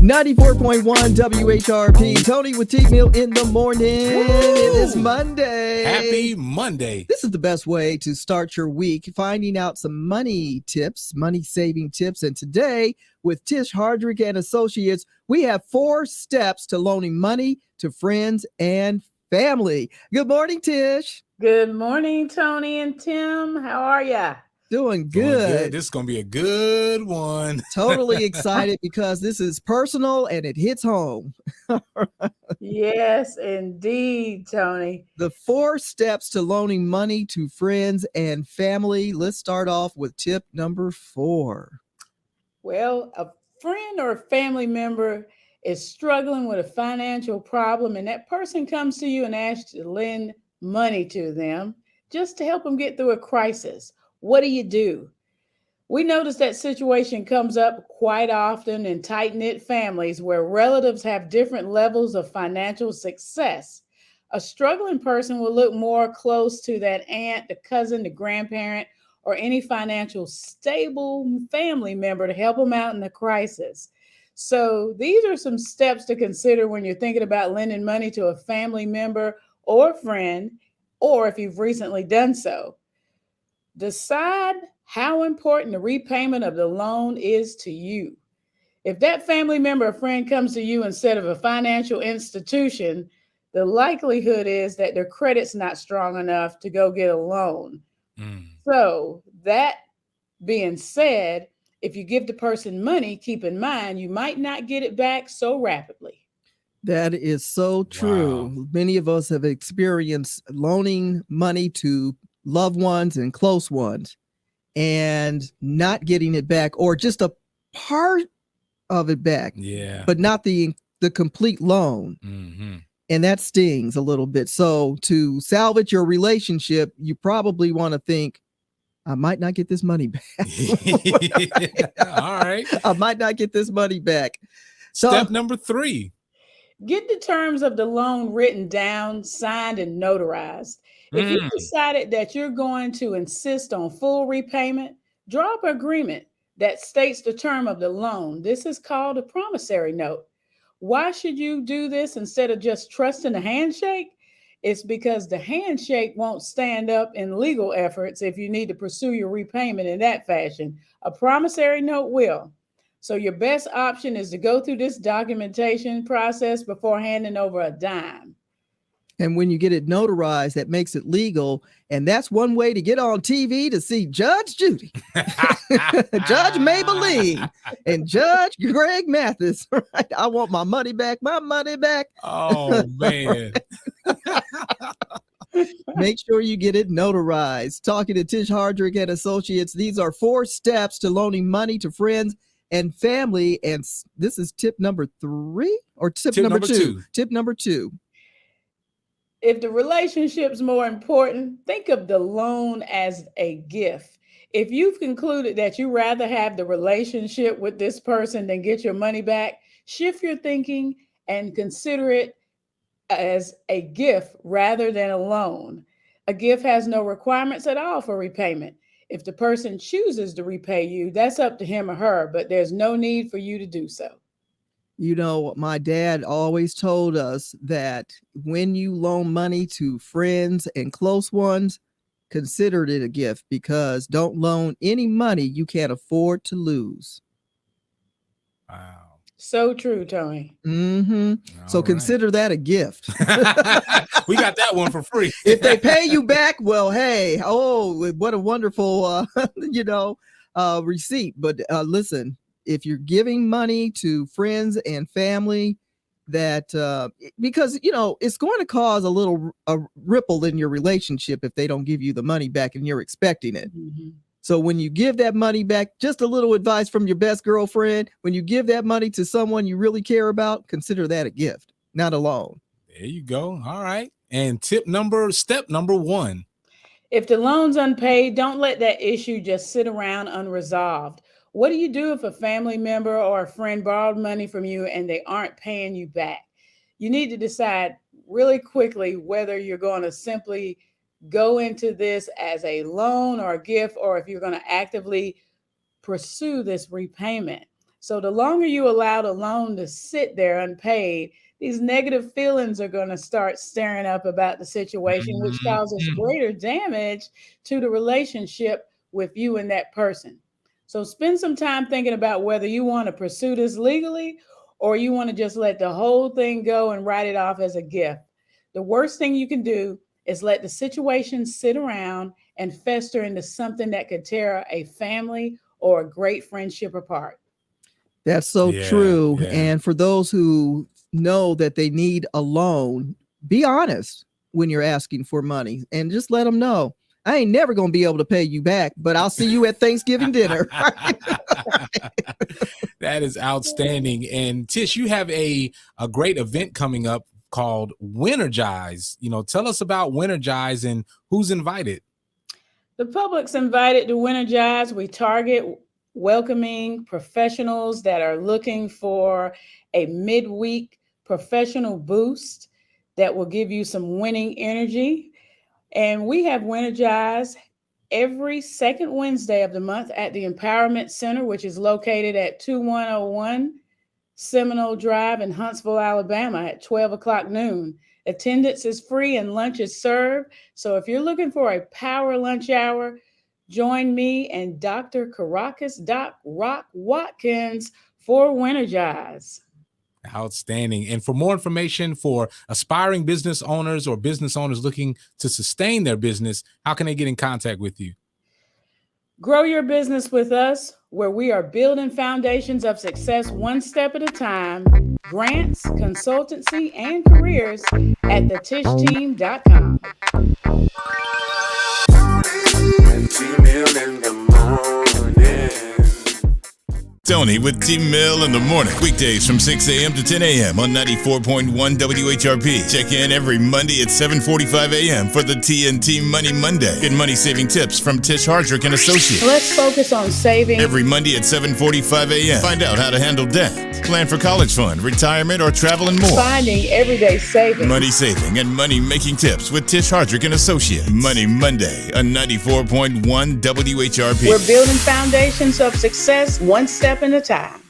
94.1 WHRP. Tony with T Mill in the morning. Woo! It is Monday. Happy Monday. This is the best way to start your week, finding out some money tips, money saving tips. And today with Tish Hardrick and Associates, we have 4 steps to loaning money to friends and family. Good morning, Tish. Good morning, Tony and Tim. How are ya? Doing good. This is going to be a good one. Totally excited because this is personal and it hits home. Yes, indeed, Tony. The 4 steps to loaning money to friends and family. Let's start off with tip number 4. Well, a friend or a family member is struggling with a financial problem, and that person comes to you and asks you to lend money to them just to help them get through a crisis. What do? We notice that situation comes up quite often in tight-knit families where relatives have different levels of financial success. A struggling person will look more close to that aunt, the cousin, the grandparent, or any financial stable family member to help them out in the crisis. So these are some steps to consider when you're thinking about lending money to a family member or friend, or if you've recently done so. Decide how important the repayment of the loan is to you. If that family member or friend comes to you instead of a financial institution, the likelihood is that their credit's not strong enough to go get a loan. So that being said, if you give the person money, keep in mind you might not get it back so rapidly. That is so true. Wow. Many of us have experienced loaning money to loved ones and close ones and not getting it back, or just a part of it back, but not the complete loan. And that stings a little bit. So to salvage your relationship, you probably want to think, I might not get this money back. All right. I might not get this money back. So, step number 3. Get the terms of the loan written down, signed, and notarized. If you decided that you're going to insist on full repayment, draw up an agreement that states the term of the loan. This is called a promissory note. Why should you do this instead of just trusting a handshake? It's because the handshake won't stand up in legal efforts if you need to pursue your repayment in that fashion. A promissory note will. So your best option is to go through this documentation process before handing over a dime. And when you get it notarized, that makes it legal. And that's one way to get on TV to see Judge Judy, Judge Maybelline, and Judge Greg Mathis. Right? I want my money back, my money back. Oh, man. Make sure you get it notarized. Talking to Tish Hardrick and Associates, these are 4 steps to loaning money to friends and family. And this is tip number 3 or tip number 2? Tip number 2. If the relationship's more important, think of the loan as a gift. If you've concluded that you rather have the relationship with this person than get your money back, shift your thinking and consider it as a gift rather than a loan. A gift has no requirements at all for repayment. If the person chooses to repay you, that's up to him or her, but there's no need for you to do so. You know, my dad always told us that when you loan money to friends and close ones, consider it a gift, because don't loan any money you can't afford to lose. Wow. So true, Tony. So consider that a gift. We got that one for free. If they pay you back, well, hey, what a wonderful, receipt. But listen, if you're giving money to friends and family, that because it's going to cause a ripple in your relationship if they don't give you the money back and you're expecting it. So when you give that money back, just a little advice from your best girlfriend, when you give that money to someone you really care about, consider that a gift, not a loan. There you go. All right. And step number 1. If the loan's unpaid, don't let that issue just sit around unresolved. What do you do if a family member or a friend borrowed money from you and they aren't paying you back? You need to decide really quickly whether you're going to simply go into this as a loan or a gift, or if you're going to actively pursue this repayment. So the longer you allow the loan to sit there unpaid, these negative feelings are going to start stirring up about the situation, which causes greater damage to the relationship with you and that person. So spend some time thinking about whether you want to pursue this legally or you want to just let the whole thing go and write it off as a gift. The worst thing you can do is let the situation sit around and fester into something that could tear a family or a great friendship apart. That's so true. And for those who know that they need a loan, be honest when you're asking for money and just let them know, I ain't never going to be able to pay you back, but I'll see you at Thanksgiving dinner. That is outstanding. And Tish, you have a great event coming up called Wintergize. Tell us about Wintergize and who's invited. The public's invited to Wintergize. We target welcoming professionals that are looking for a midweek professional boost that will give you some winning energy. And we have Wintergize every second Wednesday of the month at the Empowerment Center, which is located at 2101 Seminole Drive in Huntsville, Alabama at 12 o'clock noon. Attendance is free and lunch is served. So if you're looking for a power lunch hour, join me and Dr. Caracas, Doc Rock Watkins for Wintergize. Outstanding. And for more information for aspiring business owners or business owners looking to sustain their business, how can they get in contact with you? Grow your business with us, where we are building foundations of success one step at a time. Grants, consultancy, and careers at thetishteam.com. Tony with T-Mill in the morning. Weekdays from 6 a.m. to 10 a.m. on 94.1 WHRP. Check in every Monday at 7:45 a.m. for the TNT Money Monday. Get money-saving tips from Tish Hardrick and Associates. Let's focus on saving. Every Monday at 7:45 a.m. Find out how to handle debt, plan for college fund, retirement, or travel and more. Finding everyday savings. Money saving and money making tips with Tish Hardrick and Associates. Money Monday on 94.1 WHRP. We're building foundations of success one step at a time.